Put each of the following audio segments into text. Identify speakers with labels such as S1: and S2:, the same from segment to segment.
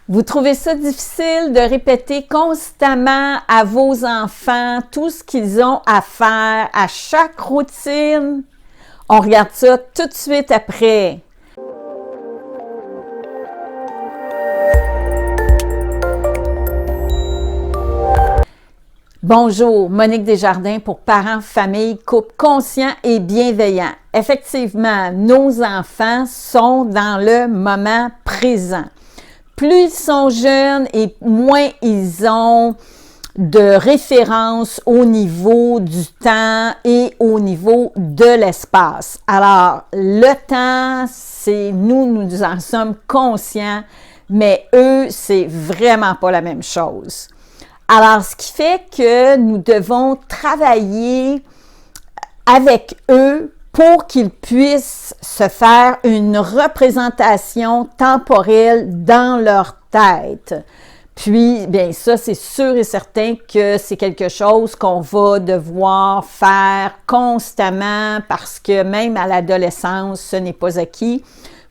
S1: Vous trouvez ça difficile de répéter constamment à vos enfants tout ce qu'ils ont à faire à chaque routine? On regarde ça tout de suite après. Bonjour, Monique Desjardins pour Parents, Familles, Couples conscients et bienveillants. Effectivement, nos enfants sont dans le moment présent. Plus ils sont jeunes et moins ils ont de référence au niveau du temps et au niveau de l'espace. Alors, le temps, c'est nous en sommes conscients, mais eux, c'est vraiment pas la même chose. Alors, ce qui fait que nous devons travailler avec eux pour qu'ils puissent se faire une représentation temporelle dans leur tête. Puis, bien ça, c'est sûr et certain que c'est quelque chose qu'on va devoir faire constamment parce que même à l'adolescence, ce n'est pas acquis.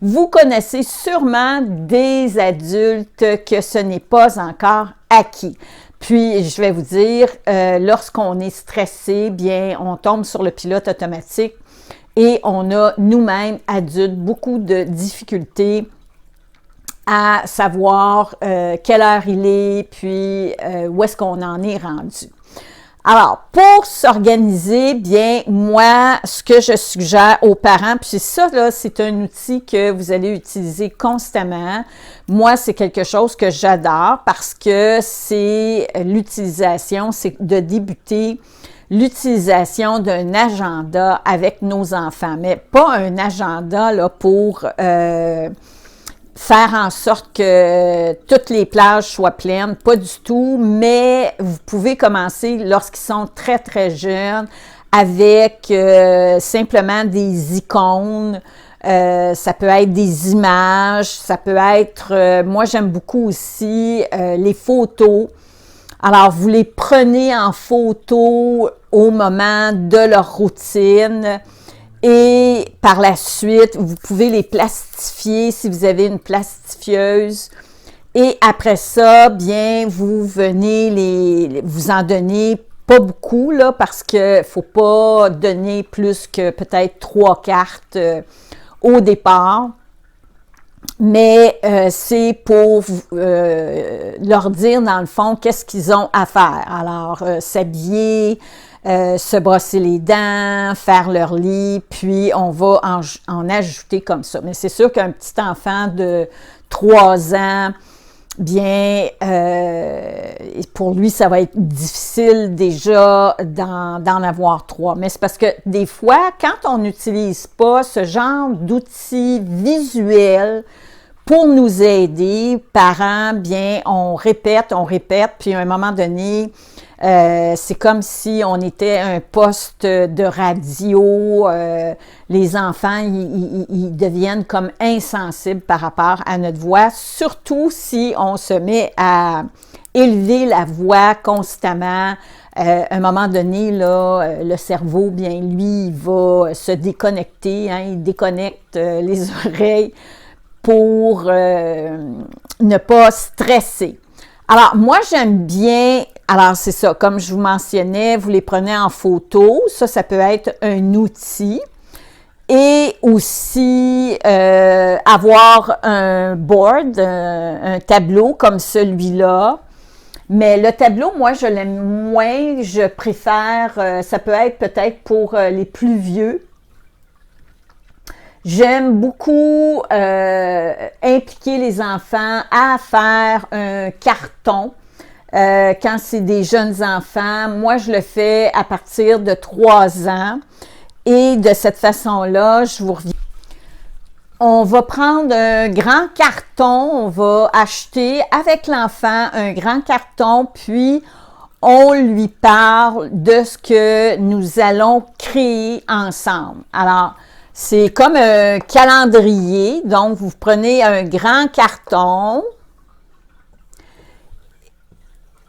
S1: Vous connaissez sûrement des adultes que ce n'est pas encore acquis. Puis, je vais vous dire, lorsqu'on est stressé, bien, on tombe sur le pilote automatique et on a nous-mêmes, adultes, beaucoup de difficultés à savoir quelle heure il est, puis où est-ce qu'on en est rendu. Alors, pour s'organiser, bien, moi, ce que je suggère aux parents, puis ça, là, c'est un outil que vous allez utiliser constamment. Moi, c'est quelque chose que j'adore parce que c'est l'utilisation, c'est de débuter l'utilisation d'un agenda avec nos enfants, mais pas un agenda là pour faire en sorte que toutes les plages soient pleines, pas du tout, mais vous pouvez commencer lorsqu'ils sont très, très jeunes avec simplement des icônes, ça peut être des images, ça peut être, moi j'aime beaucoup aussi les photos. Alors, vous les prenez en photo au moment de leur routine. Et par la suite, vous pouvez les plastifier si vous avez une plastifieuse. Et après ça, bien, vous venez vous en donner pas beaucoup, là, parce que faut pas donner plus que peut-être 3 cartes au départ. Mais c'est pour leur dire, dans le fond, qu'est-ce qu'ils ont à faire. Alors, s'habiller, se brosser les dents, faire leur lit, puis on va en ajouter comme ça. Mais c'est sûr qu'un petit enfant de 3 ans, bien, pour lui, ça va être difficile déjà d'en avoir 3. Mais c'est parce que des fois, quand on n'utilise pas ce genre d'outils visuels pour nous aider, parents, bien, on répète, puis à un moment donné, c'est comme si on était un poste de radio. Les enfants, ils deviennent comme insensibles par rapport à notre voix, surtout si on se met à élever la voix constamment. À un moment donné, là, le cerveau, bien, lui, il va se déconnecter, hein, il déconnecte les oreilles pour ne pas stresser. Alors, moi, j'aime bien, alors c'est ça, comme je vous mentionnais, vous les prenez en photo, ça peut être un outil. Et aussi avoir un board, un tableau comme celui-là. Mais le tableau, moi, je l'aime moins, je préfère, ça peut être peut-être pour les plus vieux. J'aime beaucoup impliquer les enfants à faire un carton quand c'est des jeunes enfants. Moi, je le fais à partir de 3 ans. Et de cette façon-là, je vous reviens. On va prendre un grand carton, on va acheter avec l'enfant un grand carton, puis on lui parle de ce que nous allons créer ensemble. Alors, c'est comme un calendrier, donc vous prenez un grand carton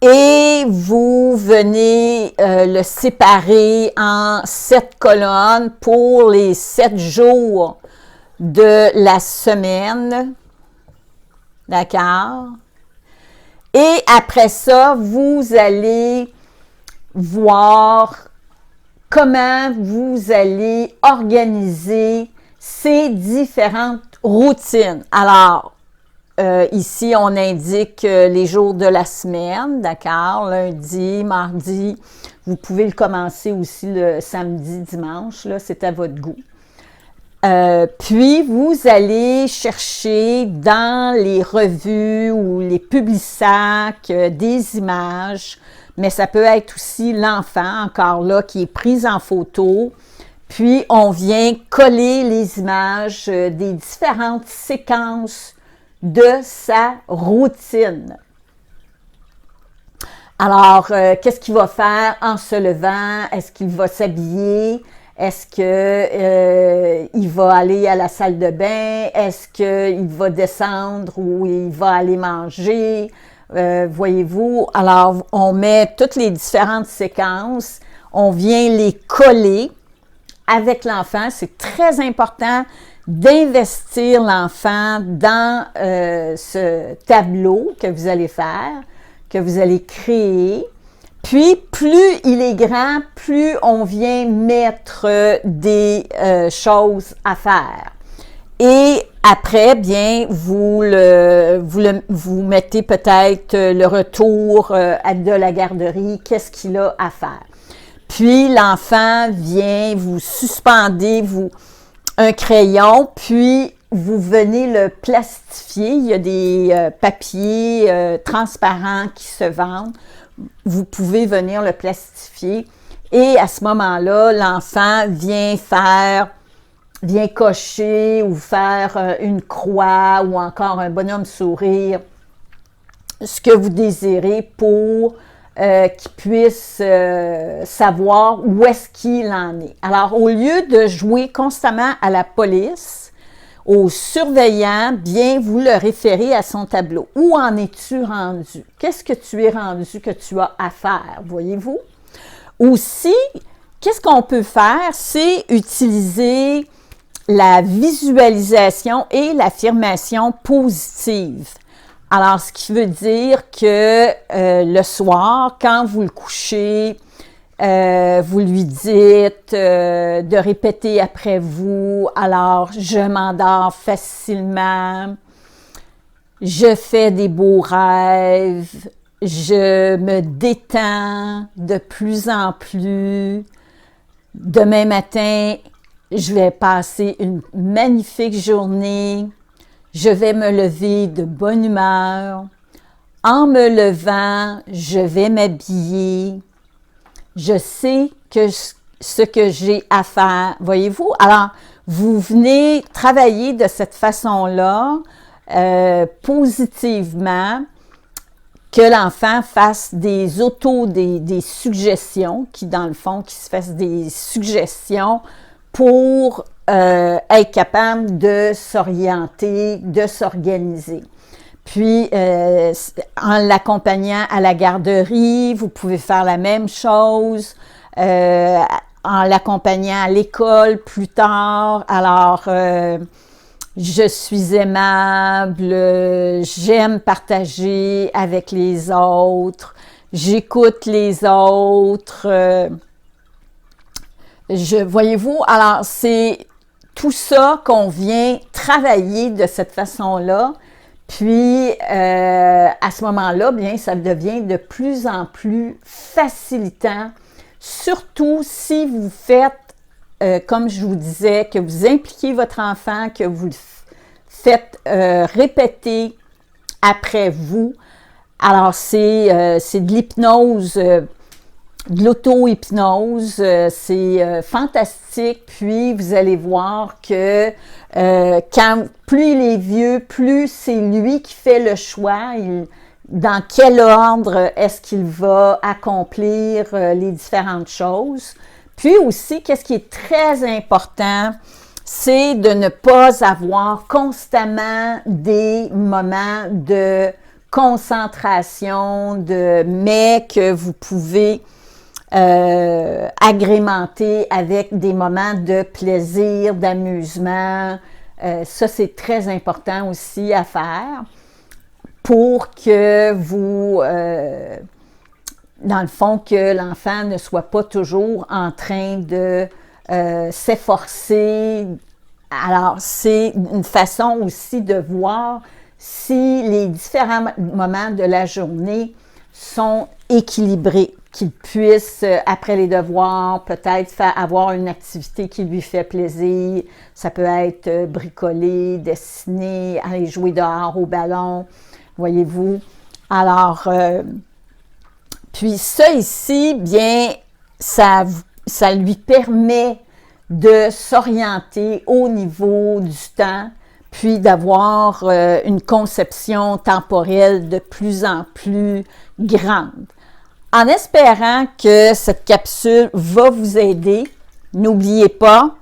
S1: et vous venez le séparer en 7 colonnes pour les 7 jours de la semaine. D'accord? Et après ça, vous allez voir comment vous allez organiser ces différentes routines. Alors, ici, on indique les jours de la semaine, d'accord? Lundi, mardi. Vous pouvez le commencer aussi le samedi, dimanche, là, c'est à votre goût. Puis, vous allez chercher dans les revues ou les publisacs des images, mais ça peut être aussi l'enfant, encore là, qui est pris en photo. Puis, on vient coller les images des différentes séquences de sa routine. Alors, qu'est-ce qu'il va faire en se levant? Est-ce qu'il va s'habiller? Est-ce qu'il va aller à la salle de bain? Est-ce qu'il va descendre ou il va aller manger? Voyez-vous? Alors, on met toutes les différentes séquences, on vient les coller avec l'enfant. C'est très important d'investir l'enfant dans ce tableau que vous allez faire, que vous allez créer. Puis, plus il est grand, plus on vient mettre des choses à faire. Et après, bien, vous mettez peut-être le retour de la garderie, qu'est-ce qu'il a à faire. Puis, l'enfant vient, vous suspendez un crayon, puis vous venez le plastifier. Il y a des papiers transparents qui se vendent. Vous pouvez venir le plastifier et à ce moment-là, l'enfant vient cocher ou faire une croix ou encore un bonhomme sourire, ce que vous désirez pour qu'il puisse savoir où est-ce qu'il en est. Alors, au lieu de jouer constamment à la police, au surveillant, bien, vous le référez à son tableau. Où en es-tu rendu? Qu'est-ce que tu es rendu que tu as à faire, voyez-vous? Aussi, qu'est-ce qu'on peut faire? C'est utiliser la visualisation et l'affirmation positive. Alors, ce qui veut dire que le soir, quand vous le couchez, vous lui dites de répéter après vous, alors je m'endors facilement, je fais des beaux rêves, je me détends de plus en plus, demain matin, je vais passer une magnifique journée, je vais me lever de bonne humeur, en me levant, je vais m'habiller, je sais que ce que j'ai à faire, voyez-vous? Alors, vous venez travailler de cette façon-là, positivement, que l'enfant fasse des suggestions, qui dans le fond, qui se fasse des suggestions pour être capable de s'orienter, de s'organiser. Puis, en l'accompagnant à la garderie, vous pouvez faire la même chose, en l'accompagnant à l'école plus tard. Alors, je suis aimable, j'aime partager avec les autres, j'écoute les autres. Voyez-vous, alors c'est tout ça qu'on vient travailler de cette façon-là. Puis, à ce moment-là, bien, ça devient de plus en plus facilitant, surtout si vous faites, comme je vous disais, que vous impliquez votre enfant, que vous le faites répéter après vous. Alors, c'est de l'hypnose, de l'auto-hypnose, c'est fantastique, puis vous allez voir que plus il est vieux, plus c'est lui qui fait le choix, dans quel ordre est-ce qu'il va accomplir les différentes choses. Puis aussi, qu'est-ce qui est très important, c'est de ne pas avoir constamment des moments de concentration, mais que vous pouvez agrémenter avec des moments de plaisir, d'amusement. Ça, c'est très important aussi à faire. pour que vous, dans le fond, que l'enfant ne soit pas toujours en train de s'efforcer. Alors, c'est une façon aussi de voir si les différents moments de la journée sont équilibrés, qu'il puisse, après les devoirs, peut-être avoir une activité qui lui fait plaisir. Ça peut être bricoler, dessiner, aller jouer dehors au ballon, voyez-vous. Alors, puis ça ici, bien, ça lui permet de s'orienter au niveau du temps, puis d'avoir une conception temporelle de plus en plus grande. En espérant que cette capsule va vous aider, n'oubliez pas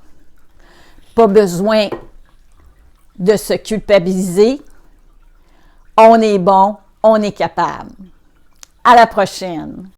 S1: besoin de se culpabiliser. On est bon, on est capable. À la prochaine!